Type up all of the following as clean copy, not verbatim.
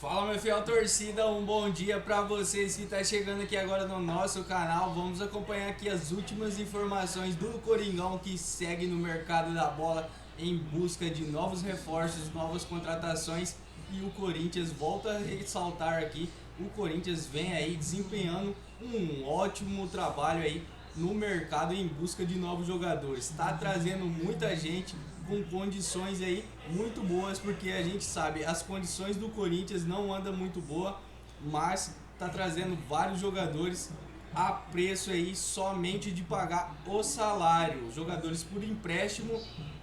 Fala, meu fiel torcida, um bom dia pra vocês que está chegando aqui agora no nosso canal. Vamos acompanhar aqui as últimas informações do Coringão, que segue no mercado da bola em busca de novos reforços, novas contratações. E o Corinthians volta a ressaltar aqui, o Corinthians vem aí desempenhando um ótimo trabalho aí no mercado em busca de novos jogadores. Está trazendo muita gente com condições aí muito boas, porque a gente sabe, as condições do Corinthians não andam muito boa, mas está trazendo vários jogadores a preço aí somente de pagar o salário, jogadores por empréstimo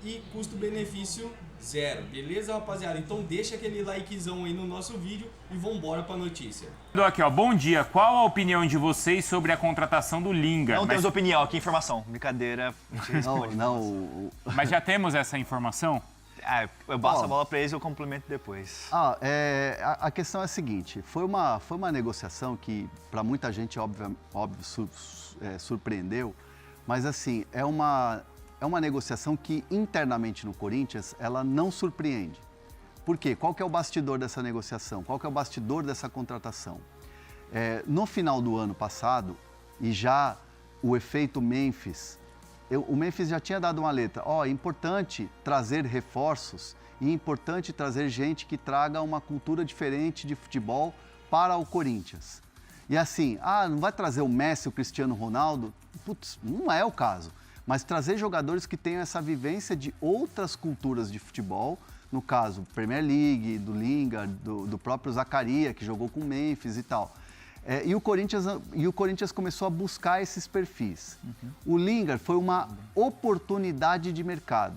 e custo-benefício zero, beleza, rapaziada? Então deixa aquele likezão aí no nosso vídeo e vambora pra notícia. Aqui, ó, bom dia. Qual a opinião de vocês sobre a contratação do Linga? Não temos opinião, aqui informação. Brincadeira. Mas já temos essa informação? Eu passo a bola para eles e eu complemento depois. A questão é a seguinte, foi uma negociação que para muita gente, óbvio, surpreendeu, mas assim, é uma negociação que internamente no Corinthians ela não surpreende. Por quê? Qual que é o bastidor dessa negociação? Qual que é o bastidor dessa contratação? No final do ano passado, e já o efeito Memphis, o Memphis já tinha dado uma letra, é importante trazer reforços e é importante trazer gente que traga uma cultura diferente de futebol para o Corinthians. E assim, não vai trazer o Messi, o Cristiano Ronaldo? Putz, não é o caso. Mas trazer jogadores que tenham essa vivência de outras culturas de futebol, no caso, Premier League, do Lingard, do próprio Zaccaria, que jogou com o Memphis e tal. E o Corinthians começou a buscar esses perfis. O Lingard foi uma oportunidade de mercado.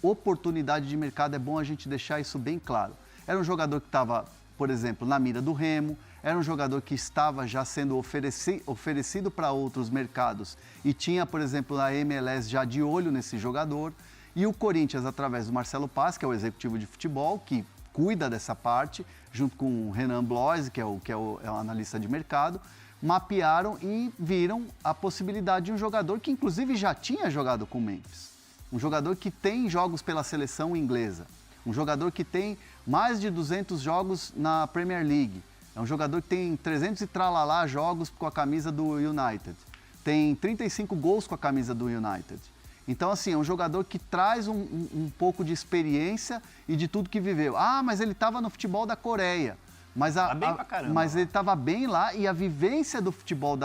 Oportunidade de mercado, é bom a gente deixar isso bem claro. Era um jogador que estava, por exemplo, na mira do Remo, era um jogador que estava já sendo oferecido para outros mercados e tinha, por exemplo, a MLS já de olho nesse jogador. E o Corinthians, através do Marcelo Paz, que é o executivo de futebol, que cuida dessa parte, junto com o Renan Bloise, que é o analista de mercado, mapearam e viram a possibilidade de um jogador que, inclusive, já tinha jogado com o Memphis. Um jogador que tem jogos pela seleção inglesa. Um jogador que tem mais de 200 jogos na Premier League. É um jogador que tem 300 e tralalá jogos com a camisa do United. Tem 35 gols com a camisa do United. Então, assim, é um jogador que traz um pouco de experiência e de tudo que viveu. Mas ele estava no futebol da Coreia. Mas ele estava bem lá e a vivência do futebol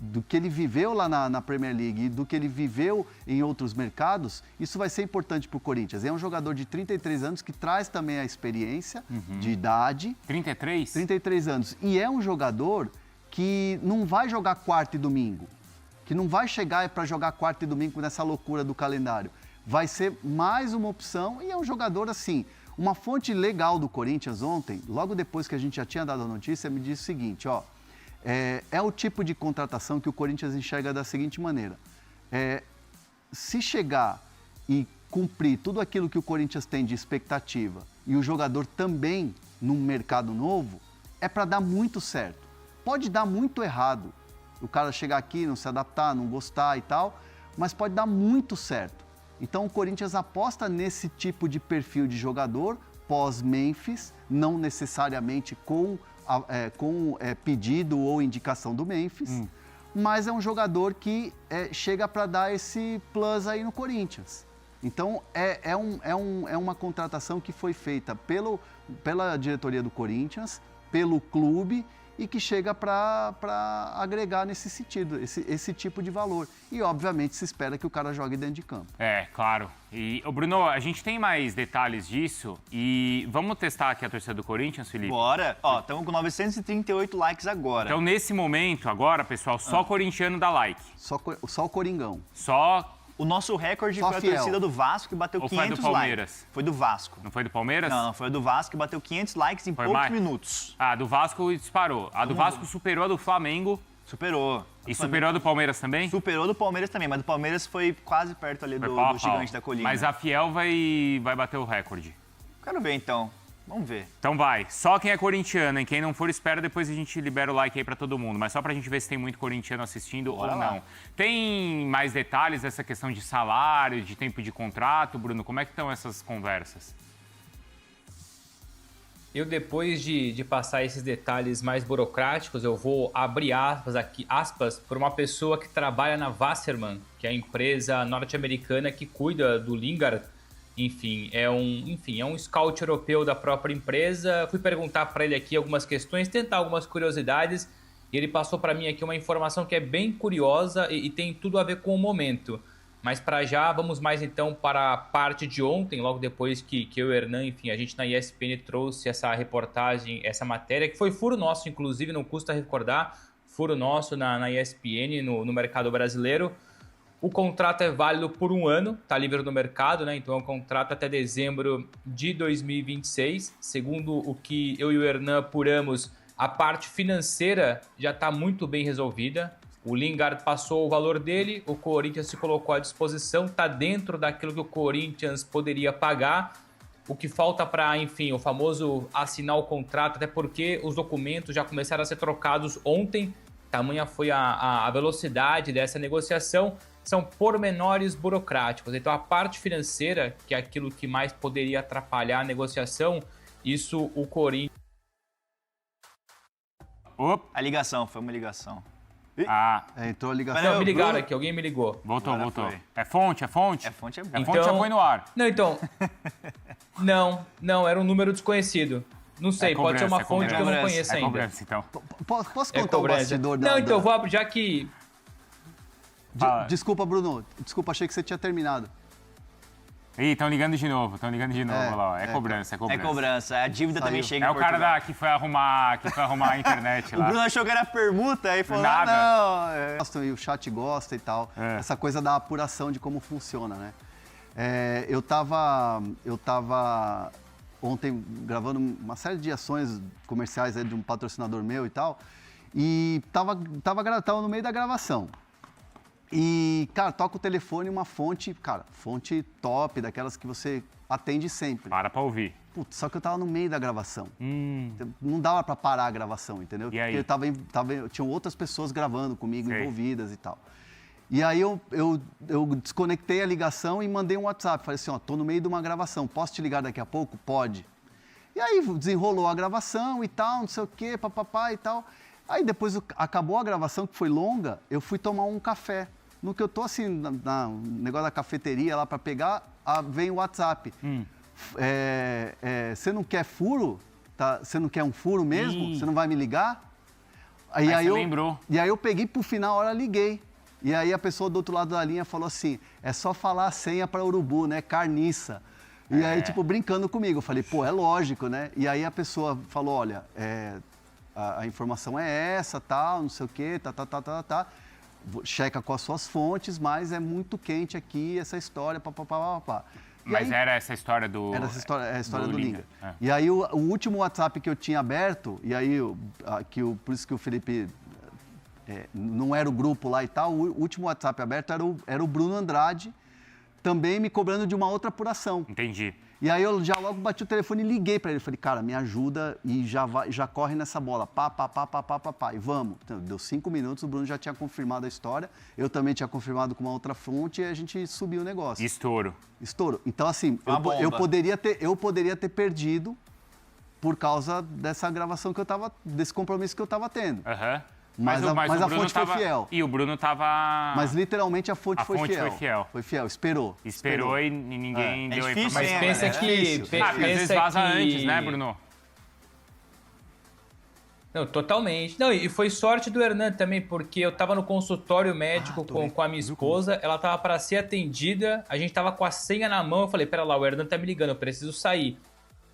do que ele viveu lá na Premier League e do que ele viveu em outros mercados, isso vai ser importante para o Corinthians. É um jogador de 33 anos que traz também a experiência de idade. 33? 33 anos. E é um jogador que não vai jogar quarta e domingo. Que não vai chegar para jogar quarta e domingo nessa loucura do calendário. Vai ser mais uma opção e é um jogador assim. Uma fonte legal do Corinthians ontem, logo depois que a gente já tinha dado a notícia, me disse o seguinte, é o tipo de contratação que o Corinthians enxerga da seguinte maneira. Se chegar e cumprir tudo aquilo que o Corinthians tem de expectativa e o jogador também num mercado novo, é para dar muito certo. Pode dar muito errado. O cara chegar aqui, não se adaptar, não gostar e tal, mas pode dar muito certo. Então o Corinthians aposta nesse tipo de perfil de jogador pós-Memphis, não necessariamente com pedido ou indicação do Memphis, mas é um jogador que chega para dar esse plus aí no Corinthians. Então é uma contratação que foi feita pela diretoria do Corinthians, pelo clube, e que chega para agregar nesse sentido, esse tipo de valor. E, obviamente, se espera que o cara jogue dentro de campo. Claro. E, Bruno, a gente tem mais detalhes disso e vamos testar aqui a torcida do Corinthians, Felipe? Bora. Estamos com 938 likes agora. Então, nesse momento, agora, pessoal, só corintiano dá like. Só o Coringão. Só... O nosso recorde foi a torcida do Vasco, que bateu 500 likes. Foi do Palmeiras? Foi do Vasco. Não foi do Palmeiras? Não, foi do Vasco, que bateu 500 likes em poucos minutos. A do Vasco disparou. A do Vasco superou a do Flamengo. Superou. E superou a do Palmeiras também? Superou do Palmeiras também, mas do Palmeiras foi quase perto ali do gigante da colina. Mas a Fiel vai bater o recorde. Quero ver, então. Vamos ver. Então vai. Só quem é corintiano, hein? Quem não for, espera, depois a gente libera o like aí pra todo mundo. Mas só pra gente ver se tem muito corintiano assistindo ou não. Tem mais detalhes dessa questão de salário, de tempo de contrato, Bruno? Como é que estão essas conversas? Eu, depois de passar esses detalhes mais burocráticos, eu vou abrir aspas, por uma pessoa que trabalha na Wasserman, que é a empresa norte-americana que cuida do Lingard. Enfim, é um scout europeu da própria empresa. Fui perguntar para ele aqui algumas questões, tentar algumas curiosidades, e ele passou para mim aqui uma informação que é bem curiosa e tem tudo a ver com o momento. Mas para já, vamos mais então para a parte de ontem, logo depois que eu e o Hernan, enfim, a gente na ESPN trouxe essa reportagem, essa matéria, que foi furo nosso, inclusive, não custa recordar, furo nosso na ESPN, no mercado brasileiro. O contrato é válido por 1 ano, está livre no mercado, né? Então é um contrato até dezembro de 2026. Segundo o que eu e o Hernan apuramos, a parte financeira já está muito bem resolvida. O Lingard passou o valor dele, o Corinthians se colocou à disposição, está dentro daquilo que o Corinthians poderia pagar. O que falta para, enfim, o famoso assinar o contrato, até porque os documentos já começaram a ser trocados ontem, tamanha foi a velocidade dessa negociação, são pormenores burocráticos. Então a parte financeira, que é aquilo que mais poderia atrapalhar a negociação, isso o Corinthians... Opa. A ligação, foi uma ligação. Entrou a ligação. Não, me ligaram aqui, alguém me ligou. Voltou. Foi. É fonte? É fonte, é bom. É fonte, já foi no ar. Não, então... Não, era um número desconhecido. Não sei, pode ser uma fonte que eu não conheço ainda. Cobrança, então. Posso contar o bastidor da... Não, então, vou abrir, já que... Desculpa, Bruno. Desculpa, achei que você tinha terminado. Ih, estão ligando de novo, olha lá, ó. É cobrança. É cobrança, a dívida também chega É em o cara Portugal. que foi arrumar a internet O lá. Bruno achou que era permuta, aí falou, Nada. não. Gostam e o chat gosta e tal. Essa coisa da apuração de como funciona, né? Eu tava ontem gravando uma série de ações comerciais de um patrocinador meu e tal, e tava no meio da gravação. E, cara, toca o telefone, uma fonte top, daquelas que você atende sempre. Para pra ouvir. Putz, só que eu tava no meio da gravação. Não dava pra parar a gravação, entendeu? E aí? Porque tinham outras pessoas gravando comigo, Sei. envolvidas e tal. E aí eu desconectei a ligação e mandei um WhatsApp. Falei assim, ó, tô no meio de uma gravação, posso te ligar daqui a pouco? Pode. E aí desenrolou a gravação e tal, não sei o quê, papapá e tal. Aí depois acabou a gravação, que foi longa, eu fui tomar um café. No que eu tô assim, no negócio da cafeteria lá pra pegar, vem o WhatsApp. Você não quer furo? Você não quer um furo mesmo? Você não vai me ligar? Aí você lembrou. E aí eu peguei pro final, a hora liguei. E aí a pessoa do outro lado da linha falou assim, é só falar a senha pra urubu, né? Carniça. E aí, tipo, brincando comigo. Eu falei, pô, é lógico, né? E aí a pessoa falou, olha, a informação é essa, tal, não sei o quê, tá. Checa com as suas fontes, mas é muito quente aqui essa história, papapá. Mas era essa história do... Era a história do Lingard. É. E aí o último WhatsApp que eu tinha aberto, e aí por isso que o Felipe não era o grupo lá e tal, o último WhatsApp aberto era o Bruno Andrade, também me cobrando de uma outra apuração. Entendi. E aí eu já logo bati o telefone e liguei para ele. Falei, cara, me ajuda e já corre nessa bola. Pá. E vamos. Então, deu 5 minutos, o Bruno já tinha confirmado a história. Eu também tinha confirmado com uma outra fonte e a gente subiu o negócio. Estouro. Então, assim, eu poderia ter perdido por causa dessa gravação desse compromisso que eu estava tendo. Mas a fonte foi fiel. E o Bruno tava... Mas literalmente a fonte foi fiel. Foi fiel, esperou. E ninguém deu difícil, informação. Mas pensa que... Porque às vezes vaza antes, né, Bruno? Não, totalmente. Não, e foi sorte do Hernan também, porque eu tava no consultório médico com a minha esposa, ela tava para ser atendida, a gente tava com a senha na mão, eu falei, pera lá, o Hernan tá me ligando, eu preciso sair.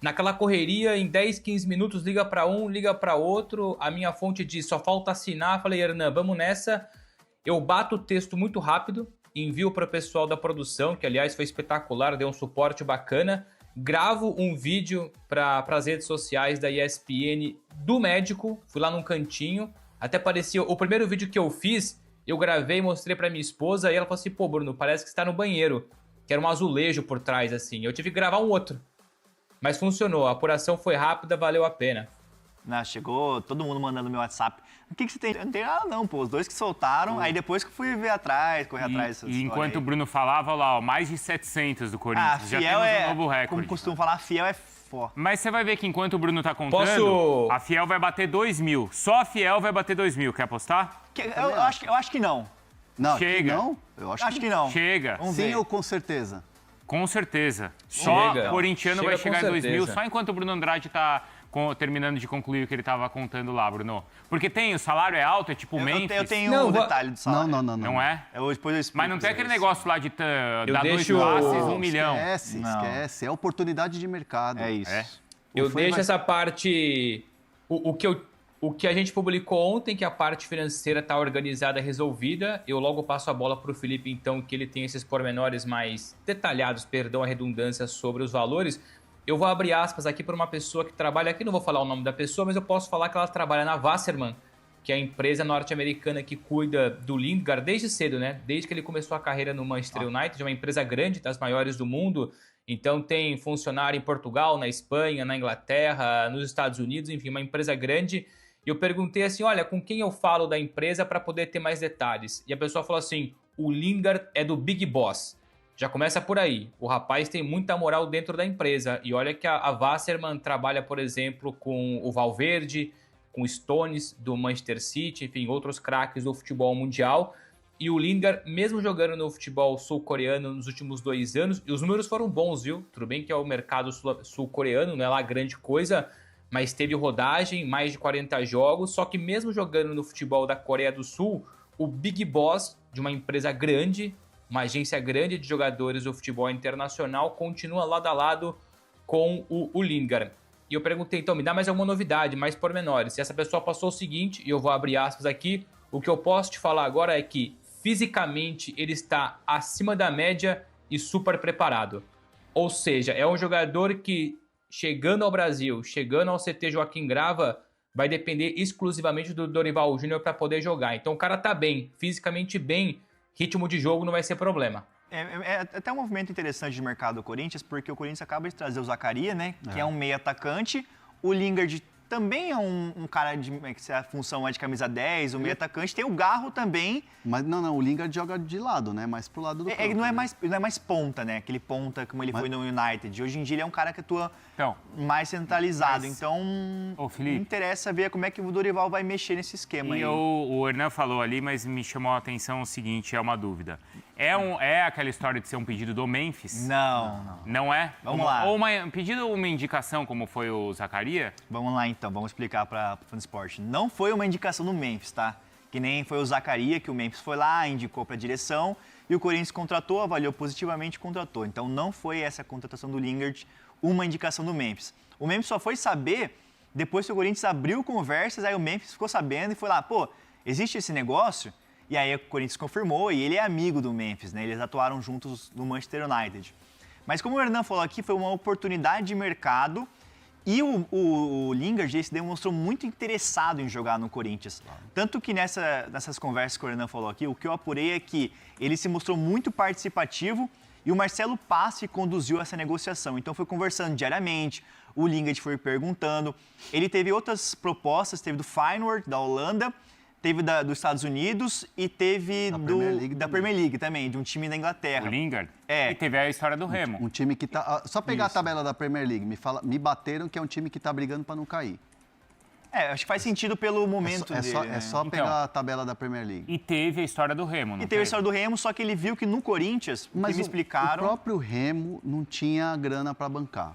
Naquela correria, em 10, 15 minutos, liga para um, liga para outro, a minha fonte diz, só falta assinar, eu falei, Hernan, vamos nessa. Eu bato o texto muito rápido, envio para o pessoal da produção, que aliás foi espetacular, deu um suporte bacana, gravo um vídeo para as redes sociais da ESPN do médico, fui lá num cantinho, até parecia, o primeiro vídeo que eu fiz, eu gravei e mostrei para minha esposa, e ela falou assim, pô, Bruno, parece que você tá no banheiro, que era um azulejo por trás, assim, eu tive que gravar um outro. Mas funcionou, a apuração foi rápida, valeu a pena. Não, chegou todo mundo mandando meu WhatsApp. O que você tem? Eu não tem nada não, pô. Os dois que soltaram, aí depois que eu fui ver atrás, correr atrás. E enquanto o Bruno falava, lá, ó, mais de 700 do Corinthians. Já fiel temos um novo como recorde. costumo falar, fiel é Fó. Mas você vai ver que enquanto o Bruno tá contando, Posso- a Fiel vai bater 2.000. Só a Fiel vai bater 2.000. Quer apostar? Eu acho que não. Não, Chega. Não? Eu acho, Acho que não. Chega. Vamos Sim ver. ou com certeza? Com certeza. Só Chega. corintiano Chega vai com chegar em 2.000, certeza. só enquanto o Bruno Andrade tá terminando de concluir o que ele tava contando lá, Bruno. Porque tem, o salário é alto, é tipo o Memphis. Eu tenho Não, um vou- detalhe do salário. Não. Não é? Depois eu explico Mas não tem pra aquele vocês. negócio lá de dar deixo- dois passes, 1 milhão. Esquece, Não. esquece. É oportunidade de mercado. É isso. É. Eu Foi, deixo vai- essa parte. O que a gente publicou ontem, que a parte financeira está organizada, resolvida. Eu logo passo a bola para o Felipe, então, que ele tem esses pormenores mais detalhados, perdão a redundância, sobre os valores. Eu vou abrir aspas aqui para uma pessoa que trabalha aqui, não vou falar o nome da pessoa, mas eu posso falar que ela trabalha na Wasserman, que é a empresa norte-americana que cuida do Lingard desde cedo, né? Desde que ele começou a carreira no Manchester United, uma empresa grande, das maiores do mundo. Então tem funcionário em Portugal, na Espanha, na Inglaterra, nos Estados Unidos, enfim, uma empresa grande. E eu perguntei assim, olha, com quem eu falo da empresa para poder ter mais detalhes? E a pessoa falou assim, o Lingard é do Big Boss. Já começa por aí. O rapaz tem muita moral dentro da empresa. E olha que a Wasserman trabalha, por exemplo, com o Valverde, com Stones do Manchester City, enfim, outros craques do futebol mundial. E o Lingard, mesmo jogando no futebol sul-coreano nos últimos 2 anos, e os números foram bons, viu? Tudo bem que é o mercado sul-coreano, não é lá grande coisa, mas teve rodagem, mais de 40 jogos, só que mesmo jogando no futebol da Coreia do Sul, o Big Boss de uma empresa grande, uma agência grande de jogadores do futebol internacional, continua lado a lado com o Lingard. E eu perguntei, então, me dá mais alguma novidade, mais pormenores. E essa pessoa passou o seguinte, e eu vou abrir aspas aqui, o que eu posso te falar agora é que fisicamente ele está acima da média e super preparado. Ou seja, é um jogador que, chegando ao Brasil, chegando ao CT Joaquim Grava, vai depender exclusivamente do Dorival Júnior para poder jogar. Então o cara tá bem, fisicamente bem, ritmo de jogo não vai ser problema. É até um movimento interessante de mercado do Corinthians, porque o Corinthians acaba de trazer o Zaccaria, né? Que é um meio atacante. O Lingard também é um cara que a função é de camisa 10, o meio atacante. Tem o Garro também. Mas não, o Lingard joga de lado, né? Mais pro lado do campo. Não é né? mais ponta, né? Aquele ponta como ele foi no United. Hoje em dia ele é um cara que atua Então, mais centralizado. mas- Então, Ô, Felipe. me interessa ver como é que o Dorival vai mexer nesse esquema aí. E o Hernan falou ali, mas me chamou a atenção o seguinte, é uma dúvida. É aquela história de ser um pedido do Memphis? Não. Não é? Vamos lá. Ou um pedido ou uma indicação, como foi o Zaccaria? Vamos lá então, vamos explicar para o Fansport. Não foi uma indicação do Memphis, tá? Que nem foi o Zaccaria, que o Memphis foi lá, indicou para a direção e o Corinthians contratou, avaliou positivamente e contratou. Então não foi essa contratação do Lingard uma indicação do Memphis. O Memphis só foi saber depois que o Corinthians abriu conversas, aí o Memphis ficou sabendo e foi lá, pô, existe esse negócio? E aí o Corinthians confirmou e ele é amigo do Memphis, né? Eles atuaram juntos no Manchester United. Mas como o Hernan falou aqui, foi uma oportunidade de mercado e o Lingard ele se demonstrou muito interessado em jogar no Corinthians. Tanto que nessas conversas que o Hernan falou aqui, o que eu apurei é que ele se mostrou muito participativo e o Marcelo Passi conduziu essa negociação. Então foi conversando diariamente, o Lingard foi perguntando. Ele teve outras propostas, teve do Feyenoord, da Holanda, teve dos Estados Unidos e teve da Premier League também, de um time da Inglaterra. O Lingard? É. E teve a história do Remo. Um time que tá... Só pegar a tabela da Premier League, me bateram que é um time que tá brigando para não cair. Acho que faz sentido pelo momento dele. É só Então, pegar a tabela da Premier League. E teve a história do Remo, não E teve a história do Remo, só que ele viu que no Corinthians, o que me explicaram... o próprio Remo não tinha grana para bancar.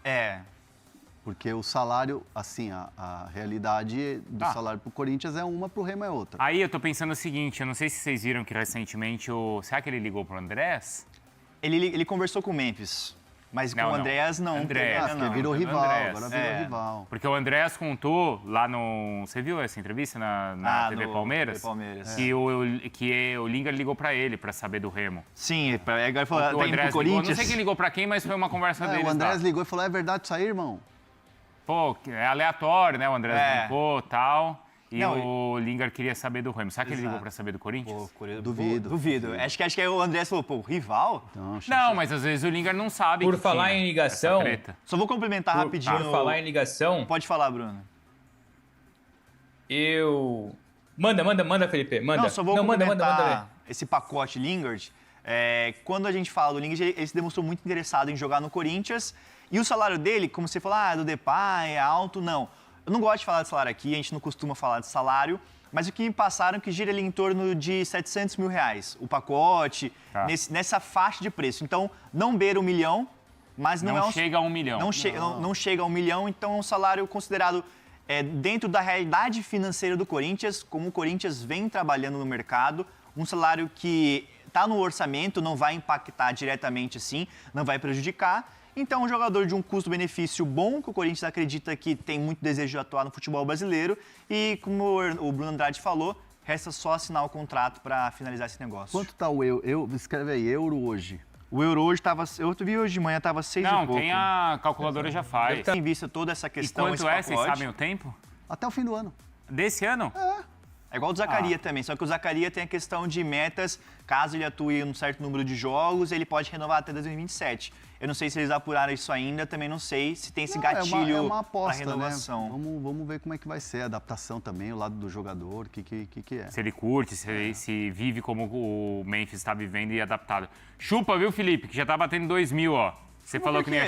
Porque o salário, assim, a realidade do salário pro Corinthians é uma, pro Remo é outra. Aí eu tô pensando o seguinte, eu não sei se vocês viram que recentemente Será que ele ligou pro Andrés? Ele conversou com o Memphis, mas com o Andrés não. Andrés, Ah, porque não. virou rival, Andrés. agora virou rival. Porque o Andrés contou lá no... Você viu essa entrevista na TV no Palmeiras? TV Palmeiras. Que o Lingard ligou pra ele pra saber do Remo. Sim, agora ele falou, O tá indo pro Andrés ligou, não Corinthians. sei quem ligou pra quem, mas foi uma conversa deles O Andrés lá. ligou e falou, é verdade isso aí, irmão? Pô, é aleatório, né? O Andrés brincou e tal. E Não, o Lingard queria saber do Remo. Será que ele ligou Exato. pra saber do Corinthians? Duvido. Acho que aí o Andrés falou, pô, rival? Não, mas às vezes o Lingard não sabe Por que falar tinha em ligação- essa treta. Só vou complementar rapidinho. Por falar em ligação, Pode falar, Bruno. Manda, Felipe, manda. Não, só vou manda, complementar esse pacote Lingard. Quando a gente fala do Lingard, ele se demonstrou muito interessado em jogar no Corinthians E o salário dele, como você falou, do Depay é alto, não. Eu não gosto de falar de salário aqui, a gente não costuma falar de salário, mas o que me passaram é que gira ali em torno de R$700 mil, o pacote, nessa faixa de preço. Então, não beira 1 milhão, mas não chega a 1 milhão. Não chega a 1 milhão, então é um salário considerado dentro da realidade financeira do Corinthians, como o Corinthians vem trabalhando no mercado, um salário que está no orçamento, não vai impactar diretamente assim, não vai prejudicar. Então, um jogador de um custo-benefício bom, que o Corinthians acredita que tem muito desejo de atuar no futebol brasileiro. E, como o Bruno Andrade falou, resta só assinar o contrato para finalizar esse negócio. Quanto está o euro? Escreve aí, euro hoje. O euro hoje estava... Eu vi hoje de manhã, estava 6 e pouco. Não, tem a calculadora já faz. Tem em vista toda essa E questão, quanto esse é? pacote. Vocês sabem o tempo? Até o fim do ano. Desse ano? É igual o do Zaccaria também, só que o Zaccaria tem a questão de metas, caso ele atue em um certo número de jogos, ele pode renovar até 2027. Eu não sei se eles apuraram isso ainda, também não sei se tem esse gatilho É uma aposta, para renovação. Né? Vamos ver como é que vai ser a adaptação também, o lado do jogador, o que é. Se ele curte, se vive como o Memphis está vivendo e adaptado. Chupa, viu, Felipe? Que já tá batendo 2 mil, ó. Você falou que nem